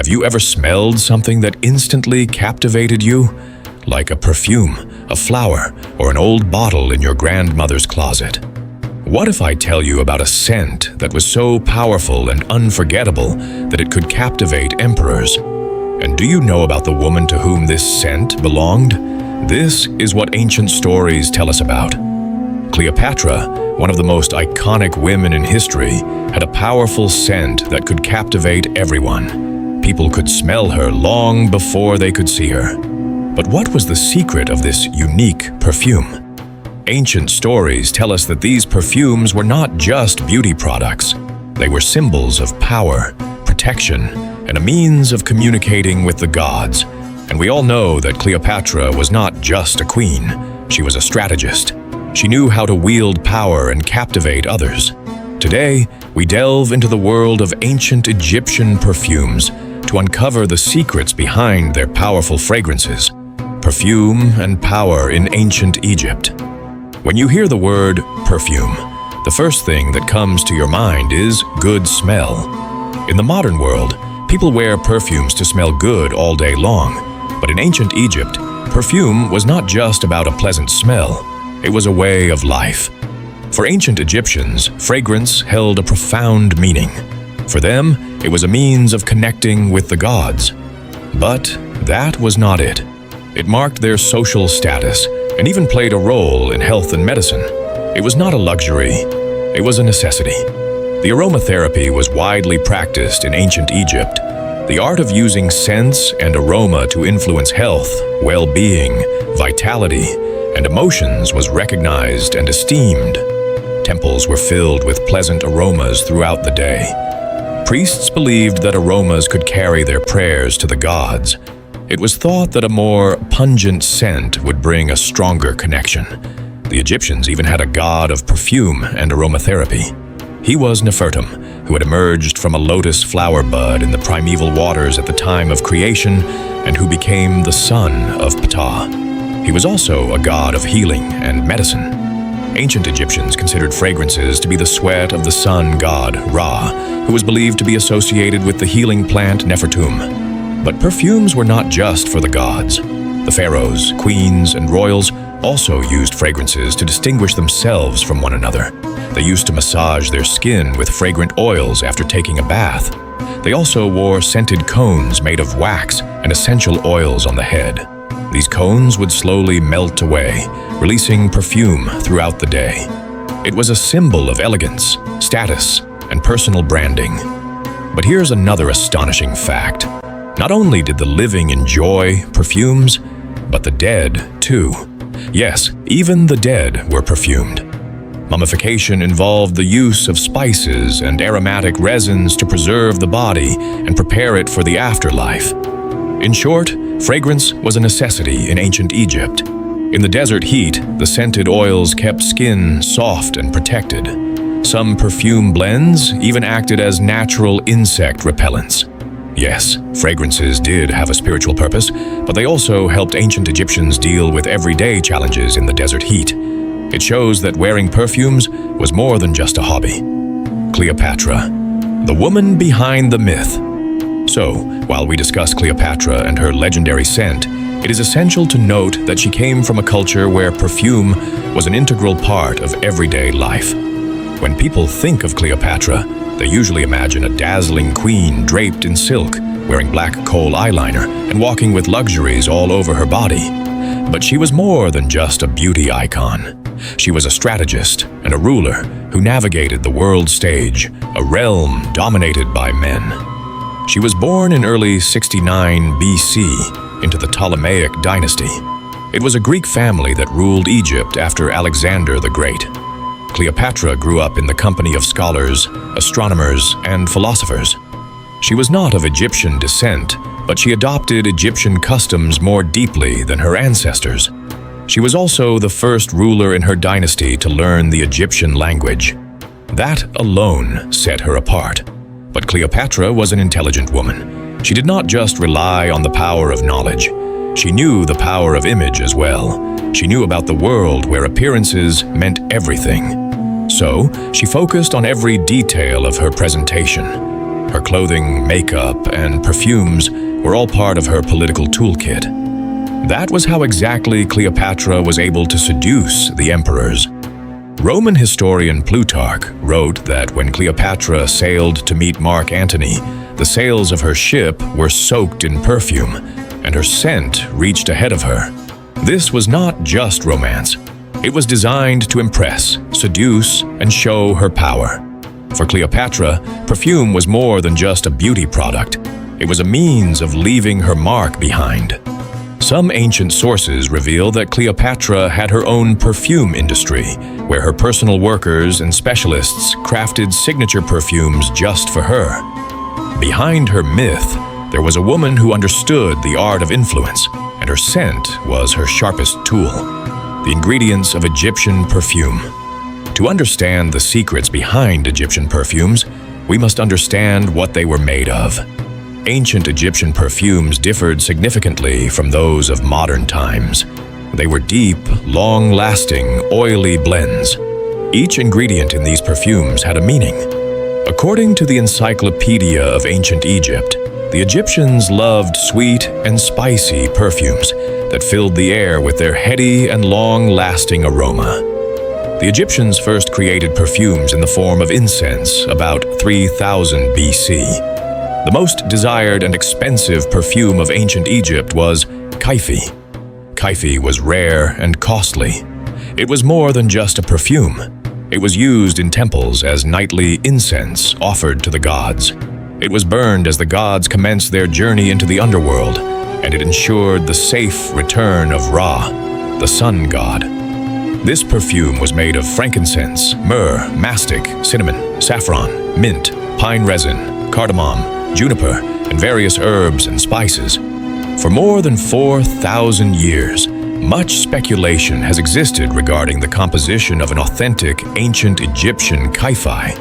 Have you ever smelled something that instantly captivated you? Like a perfume, a flower, or an old bottle in your grandmother's closet? What if I tell you about a scent that was so powerful and unforgettable that it could captivate emperors? And do you know about the woman to whom this scent belonged? This is what ancient stories tell us about. Cleopatra, one of the most iconic women in history, had a powerful scent that could captivate everyone. People could smell her long before they could see her. But what was the secret of this unique perfume? Ancient stories tell us that these perfumes were not just beauty products. They were symbols of power, protection, and a means of communicating with the gods. And we all know that Cleopatra was not just a queen. She was a strategist. She knew how to wield power and captivate others. Today, we delve into the world of ancient Egyptian perfumes to uncover the secrets behind their powerful fragrances. Perfume and power in ancient Egypt. When you hear the word perfume, the first thing that comes to your mind is good smell. In the modern world, people wear perfumes to smell good all day long. But in ancient Egypt, perfume was not just about a pleasant smell. It was a way of life. For ancient Egyptians, fragrance held a profound meaning. For them, it was a means of connecting with the gods. But that was not it. It marked their social status and even played a role in health and medicine. It was not a luxury, it was a necessity. The aromatherapy was widely practiced in ancient Egypt. The art of using scents and aroma to influence health, well-being, vitality, and emotions was recognized and esteemed. Temples were filled with pleasant aromas throughout the day. Priests believed that aromas could carry their prayers to the gods. It was thought that a more pungent scent would bring a stronger connection. The Egyptians even had a god of perfume and aromatherapy. He was Nefertum, who had emerged from a lotus flower bud in the primeval waters at the time of creation and who became the son of Ptah. He was also a god of healing and medicine. Ancient Egyptians considered fragrances to be the sweat of the sun god, Ra, who was believed to be associated with the healing plant Nefertum. But perfumes were not just for the gods. The pharaohs, queens, and royals also used fragrances to distinguish themselves from one another. They used to massage their skin with fragrant oils after taking a bath. They also wore scented cones made of wax and essential oils on the head. These cones would slowly melt away, releasing perfume throughout the day. It was a symbol of elegance, status, and personal branding. But here's another astonishing fact. Not only did the living enjoy perfumes, but the dead too. Yes, even the dead were perfumed. Mummification involved the use of spices and aromatic resins to preserve the body and prepare it for the afterlife. In short, fragrance was a necessity in ancient Egypt. In the desert heat, the scented oils kept skin soft and protected. Some perfume blends even acted as natural insect repellents. Yes, fragrances did have a spiritual purpose, but they also helped ancient Egyptians deal with everyday challenges in the desert heat. It shows that wearing perfumes was more than just a hobby. Cleopatra, the woman behind the myth. So, while we discuss Cleopatra and her legendary scent, it is essential to note that she came from a culture where perfume was an integral part of everyday life. When people think of Cleopatra, they usually imagine a dazzling queen draped in silk, wearing black kohl eyeliner and walking with luxuries all over her body. But she was more than just a beauty icon. She was a strategist and a ruler who navigated the world stage, a realm dominated by men. She was born in early 69 BC into the Ptolemaic dynasty. It was a Greek family that ruled Egypt after Alexander the Great. Cleopatra grew up in the company of scholars, astronomers, and philosophers. She was not of Egyptian descent, but she adopted Egyptian customs more deeply than her ancestors. She was also the first ruler in her dynasty to learn the Egyptian language. That alone set her apart. But Cleopatra was an intelligent woman. She did not just rely on the power of knowledge. She knew the power of image as well. She knew about the world where appearances meant everything. So, she focused on every detail of her presentation. Her clothing, makeup, and perfumes were all part of her political toolkit. That was how exactly Cleopatra was able to seduce the emperors. Roman historian Plutarch wrote that when Cleopatra sailed to meet Mark Antony, the sails of her ship were soaked in perfume, and her scent reached ahead of her. This was not just romance. It was designed to impress, seduce, and show her power. For Cleopatra, perfume was more than just a beauty product. It was a means of leaving her mark behind. Some ancient sources reveal that Cleopatra had her own perfume industry, where her personal workers and specialists crafted signature perfumes just for her. Behind her myth, there was a woman who understood the art of influence, and her scent was her sharpest tool. The ingredients of Egyptian perfume. To understand the secrets behind Egyptian perfumes, we must understand what they were made of. Ancient Egyptian perfumes differed significantly from those of modern times. They were deep, long-lasting, oily blends. Each ingredient in these perfumes had a meaning. According to the Encyclopedia of Ancient Egypt, the Egyptians loved sweet and spicy perfumes that filled the air with their heady and long-lasting aroma. The Egyptians first created perfumes in the form of incense about 3000 BC. The most desired and expensive perfume of ancient Egypt was kaifi. Kaifi was rare and costly. It was more than just a perfume. It was used in temples as nightly incense offered to the gods. It was burned as the gods commenced their journey into the underworld, and it ensured the safe return of Ra, the sun god. This perfume was made of frankincense, myrrh, mastic, cinnamon, saffron, mint, pine resin, cardamom, juniper, and various herbs and spices. For more than 4,000 years, much speculation has existed regarding the composition of an authentic ancient Egyptian kaifi.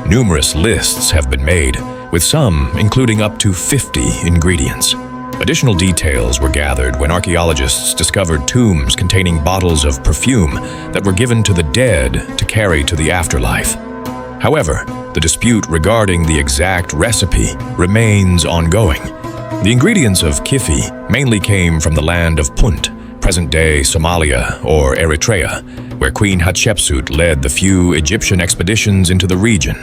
Numerous lists have been made, with some including up to 50 ingredients. Additional details were gathered when archaeologists discovered tombs containing bottles of perfume that were given to the dead to carry to the afterlife. However, the dispute regarding the exact recipe remains ongoing. The ingredients of kifi mainly came from the land of Punt, present-day Somalia or Eritrea, where Queen Hatshepsut led the few Egyptian expeditions into the region.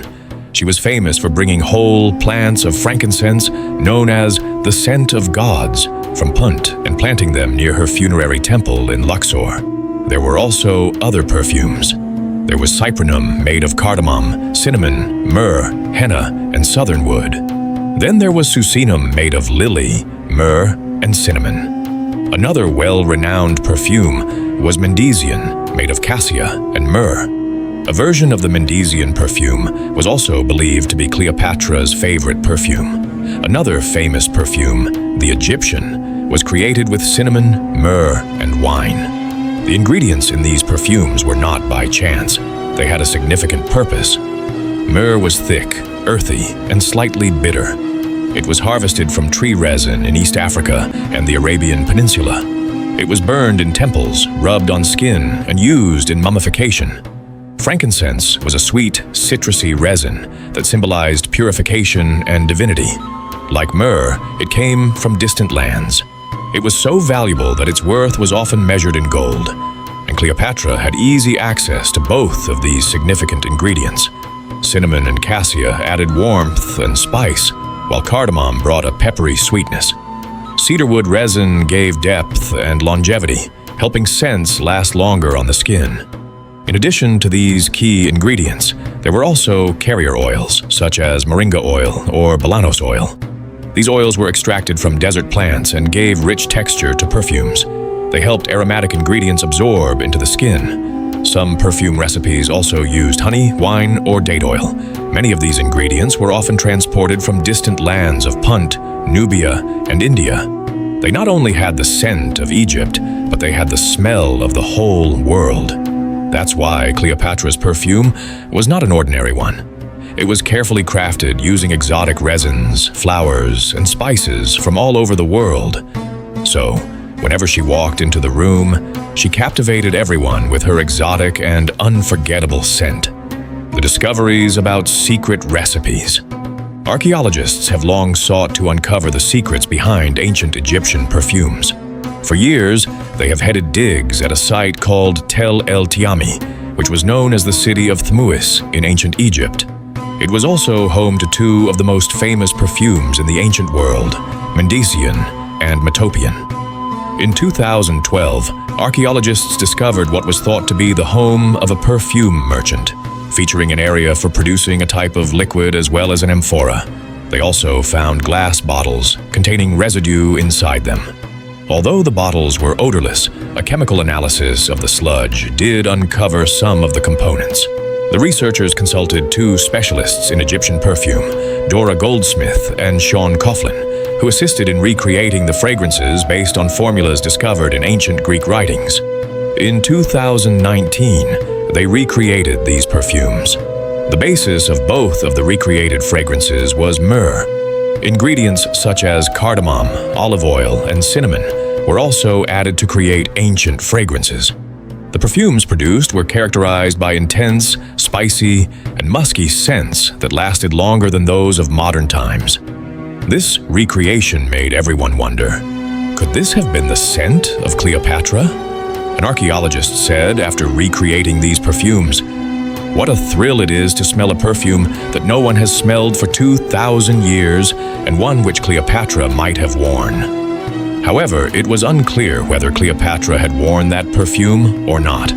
She was famous for bringing whole plants of frankincense, known as the scent of gods, from Punt and planting them near her funerary temple in Luxor. There were also other perfumes. There was cyprinum made of cardamom, cinnamon, myrrh, henna, and southernwood. Then there was succinum made of lily, myrrh, and cinnamon. Another well-renowned perfume was Mendesian, made of cassia and myrrh. A version of the Mendesian perfume was also believed to be Cleopatra's favorite perfume. Another famous perfume, the Egyptian, was created with cinnamon, myrrh, and wine. The ingredients in these perfumes were not by chance. They had a significant purpose. Myrrh was thick, earthy, and slightly bitter. It was harvested from tree resin in East Africa and the Arabian Peninsula. It was burned in temples, rubbed on skin, and used in mummification. Frankincense was a sweet, citrusy resin that symbolized purification and divinity. Like myrrh, it came from distant lands. It was so valuable that its worth was often measured in gold, and Cleopatra had easy access to both of these significant ingredients. Cinnamon and cassia added warmth and spice, while cardamom brought a peppery sweetness. Cedarwood resin gave depth and longevity, helping scents last longer on the skin. In addition to these key ingredients, there were also carrier oils, such as moringa oil or balanos oil. These oils were extracted from desert plants and gave rich texture to perfumes. They helped aromatic ingredients absorb into the skin. Some perfume recipes also used honey, wine, or date oil. Many of these ingredients were often transported from distant lands of Punt, Nubia, and India. They not only had the scent of Egypt, but they had the smell of the whole world. That's why Cleopatra's perfume was not an ordinary one. It was carefully crafted using exotic resins, flowers, and spices from all over the world. So, whenever she walked into the room, she captivated everyone with her exotic and unforgettable scent. The discoveries about secret recipes. Archaeologists have long sought to uncover the secrets behind ancient Egyptian perfumes. For years, they have headed digs at a site called Tel El Tiami, which was known as the city of Thmuis in ancient Egypt. It was also home to two of the most famous perfumes in the ancient world, Mendician and Metopian. In 2012, archaeologists discovered what was thought to be the home of a perfume merchant, featuring an area for producing a type of liquid as well as an amphora. They also found glass bottles containing residue inside them. Although the bottles were odorless, a chemical analysis of the sludge did uncover some of the components. The researchers consulted two specialists in Egyptian perfume, Dora Goldsmith and Sean Coughlin, who assisted in recreating the fragrances based on formulas discovered in ancient Greek writings. In 2019, they recreated these perfumes. The basis of both of the recreated fragrances was myrrh. Ingredients such as cardamom, olive oil, and cinnamon were also added to create ancient fragrances. The perfumes produced were characterized by intense, spicy, and musky scents that lasted longer than those of modern times. This recreation made everyone wonder, could this have been the scent of Cleopatra? An archaeologist said after recreating these perfumes, "What a thrill it is to smell a perfume that no one has smelled for 2,000 years and one which Cleopatra might have worn." However, it was unclear whether Cleopatra had worn that perfume or not.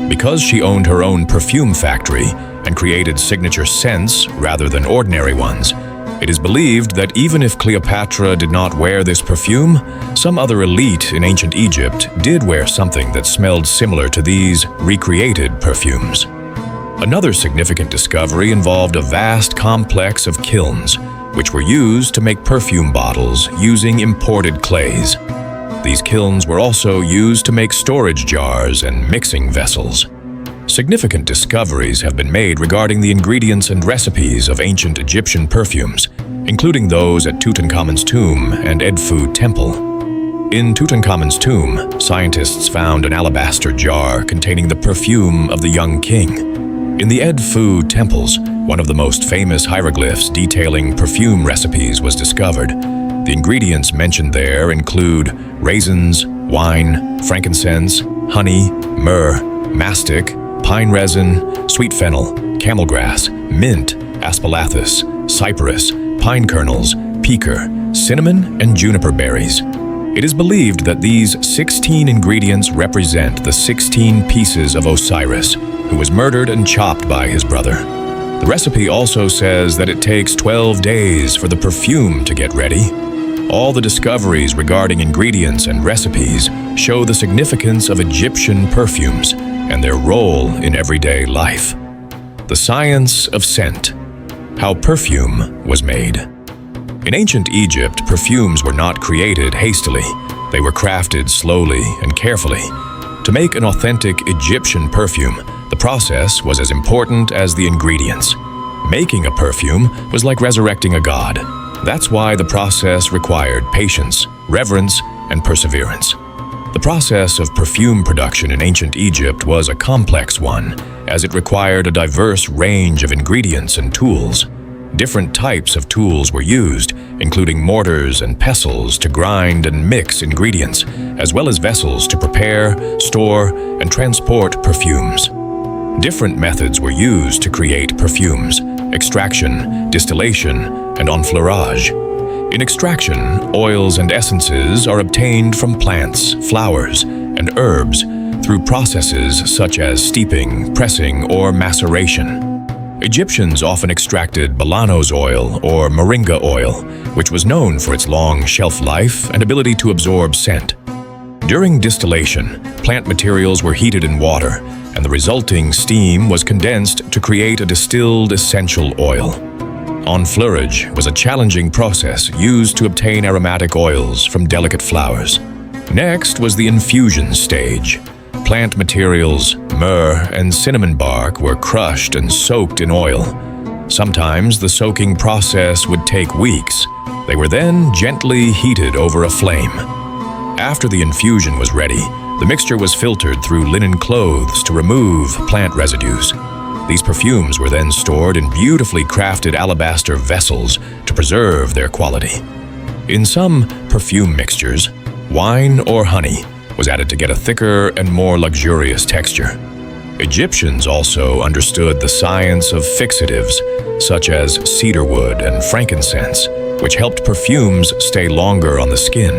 Because she owned her own perfume factory and created signature scents rather than ordinary ones, it is believed that even if Cleopatra did not wear this perfume, some other elite in ancient Egypt did wear something that smelled similar to these recreated perfumes. Another significant discovery involved a vast complex of kilns, which were used to make perfume bottles using imported clays. These kilns were also used to make storage jars and mixing vessels. Significant discoveries have been made regarding the ingredients and recipes of ancient Egyptian perfumes, including those at Tutankhamun's tomb and Edfu Temple. In Tutankhamun's tomb, scientists found an alabaster jar containing the perfume of the young king. In the Edfu temples, one of the most famous hieroglyphs detailing perfume recipes was discovered. The ingredients mentioned there include raisins, wine, frankincense, honey, myrrh, mastic, pine resin, sweet fennel, camel grass, mint, aspalathus, cypress, pine kernels, peker, cinnamon, and juniper berries. It is believed that these 16 ingredients represent the 16 pieces of Osiris, who was murdered and chopped by his brother. The recipe also says that it takes 12 days for the perfume to get ready. All the discoveries regarding ingredients and recipes show the significance of Egyptian perfumes and their role in everyday life. The science of scent. How perfume was made. In ancient Egypt, perfumes were not created hastily. They were crafted slowly and carefully. To make an authentic Egyptian perfume, the process was as important as the ingredients. Making a perfume was like resurrecting a god. That's why the process required patience, reverence, and perseverance. The process of perfume production in ancient Egypt was a complex one, as it required a diverse range of ingredients and tools. Different types of tools were used, including mortars and pestles to grind and mix ingredients, as well as vessels to prepare, store, and transport perfumes. Different methods were used to create perfumes: extraction, distillation, and enfleurage. In extraction, oils and essences are obtained from plants, flowers, and herbs through processes such as steeping, pressing, or maceration. Egyptians often extracted Bolanos oil or moringa oil, which was known for its long shelf life and ability to absorb scent. During distillation, plant materials were heated in water, and the resulting steam was condensed to create a distilled essential oil. Enfleurage was a challenging process used to obtain aromatic oils from delicate flowers. Next was the infusion stage. Plant materials, myrrh and cinnamon bark were crushed and soaked in oil. Sometimes the soaking process would take weeks. They were then gently heated over a flame. After the infusion was ready, the mixture was filtered through linen clothes to remove plant residues. These perfumes were then stored in beautifully crafted alabaster vessels to preserve their quality. In some perfume mixtures, wine or honey was added to get a thicker and more luxurious texture. Egyptians also understood the science of fixatives, such as cedarwood and frankincense, which helped perfumes stay longer on the skin.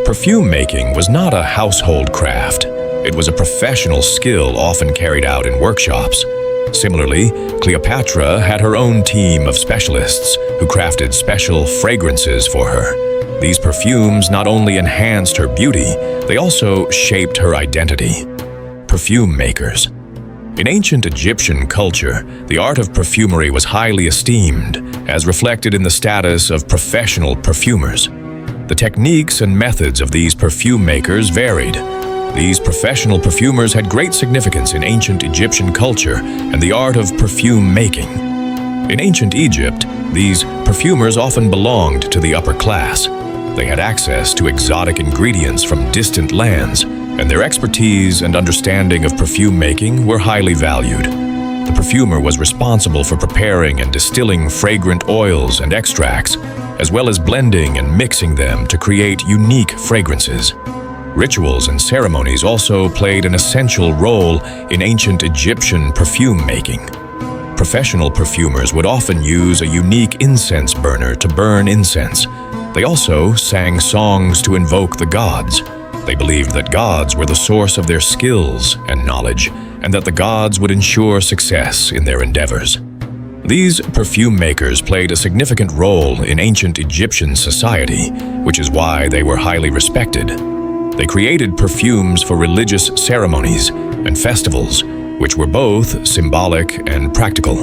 Perfume making was not a household craft. It was a professional skill often carried out in workshops. Similarly, Cleopatra had her own team of specialists who crafted special fragrances for her. These perfumes not only enhanced her beauty, they also shaped her identity. Perfume makers. In ancient Egyptian culture, the art of perfumery was highly esteemed, as reflected in the status of professional perfumers. The techniques and methods of these perfume makers varied. These professional perfumers had great significance in ancient Egyptian culture and the art of perfume making. In ancient Egypt, these perfumers often belonged to the upper class. They had access to exotic ingredients from distant lands, and their expertise and understanding of perfume making were highly valued. The perfumer was responsible for preparing and distilling fragrant oils and extracts, as well as blending and mixing them to create unique fragrances. Rituals and ceremonies also played an essential role in ancient Egyptian perfume making. Professional perfumers would often use a unique incense burner to burn incense. They also sang songs to invoke the gods. They believed that gods were the source of their skills and knowledge, and that the gods would ensure success in their endeavors. These perfume makers played a significant role in ancient Egyptian society, which is why they were highly respected. They created perfumes for religious ceremonies and festivals, which were both symbolic and practical.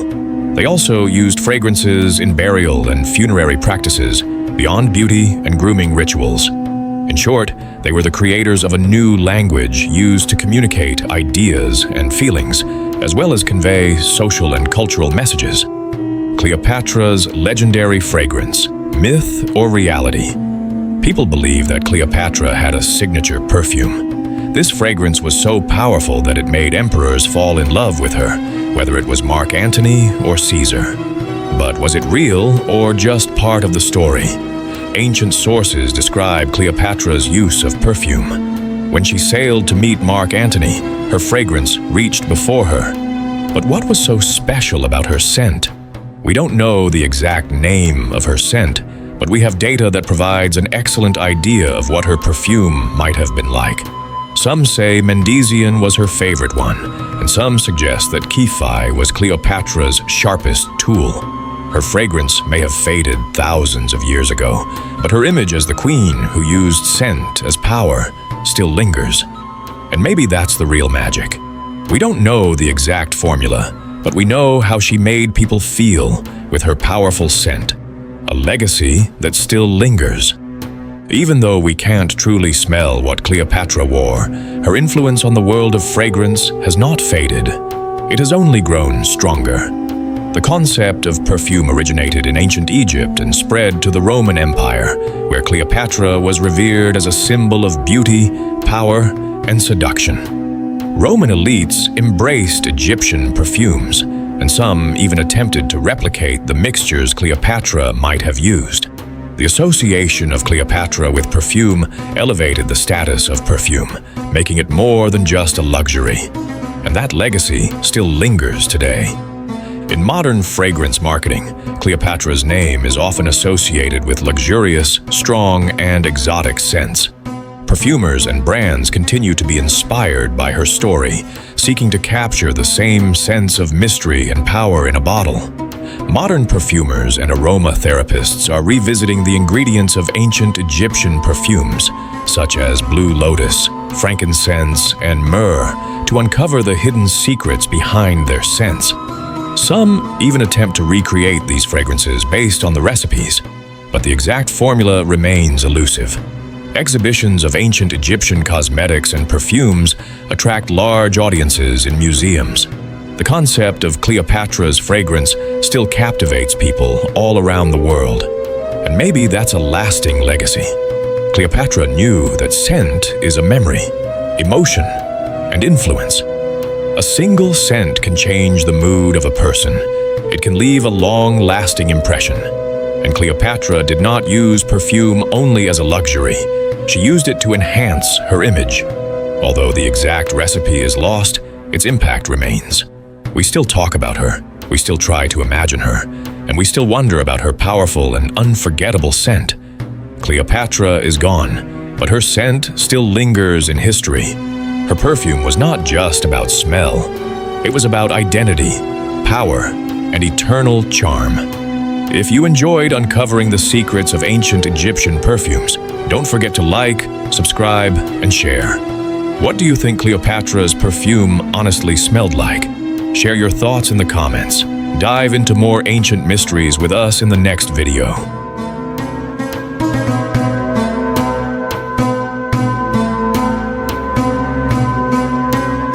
They also used fragrances in burial and funerary practices, beyond beauty and grooming rituals. In short, they were the creators of a new language used to communicate ideas and feelings, as well as convey social and cultural messages. Cleopatra's legendary fragrance, myth or reality? People believe that Cleopatra had a signature perfume. This fragrance was so powerful that it made emperors fall in love with her, whether it was Mark Antony or Caesar. But was it real or just part of the story? Ancient sources describe Cleopatra's use of perfume. When she sailed to meet Mark Antony, her fragrance reached before her. But what was so special about her scent? We don't know the exact name of her scent, but we have data that provides an excellent idea of what her perfume might have been like. Some say Mendesian was her favorite one, and some suggest that Képhi was Cleopatra's sharpest tool. Her fragrance may have faded thousands of years ago, but her image as the queen who used scent as power still lingers. And maybe that's the real magic. We don't know the exact formula, but we know how she made people feel with her powerful scent, a legacy that still lingers. Even though we can't truly smell what Cleopatra wore, her influence on the world of fragrance has not faded. It has only grown stronger. The concept of perfume originated in ancient Egypt and spread to the Roman Empire, where Cleopatra was revered as a symbol of beauty, power, and seduction. Roman elites embraced Egyptian perfumes, and some even attempted to replicate the mixtures Cleopatra might have used. The association of Cleopatra with perfume elevated the status of perfume, making it more than just a luxury. And that legacy still lingers today. In modern fragrance marketing, Cleopatra's name is often associated with luxurious, strong, and exotic scents. Perfumers and brands continue to be inspired by her story, seeking to capture the same sense of mystery and power in a bottle. Modern perfumers and aromatherapists are revisiting the ingredients of ancient Egyptian perfumes, such as blue lotus, frankincense, and myrrh, to uncover the hidden secrets behind their scents. Some even attempt to recreate these fragrances based on the recipes, but the exact formula remains elusive. Exhibitions of ancient Egyptian cosmetics and perfumes attract large audiences in museums. The concept of Cleopatra's fragrance still captivates people all around the world, and maybe that's a lasting legacy. Cleopatra knew that scent is a memory, emotion, and influence. A single scent can change the mood of a person. It can leave a long-lasting impression. And Cleopatra did not use perfume only as a luxury. She used it to enhance her image. Although the exact recipe is lost, its impact remains. We still talk about her, we still try to imagine her, and we still wonder about her powerful and unforgettable scent. Cleopatra is gone, but her scent still lingers in history. Her perfume was not just about smell. It was about identity, power, and eternal charm. If you enjoyed uncovering the secrets of ancient Egyptian perfumes, don't forget to like, subscribe, and share. What do you think Cleopatra's perfume honestly smelled like? Share your thoughts in the comments. Dive into more ancient mysteries with us in the next video.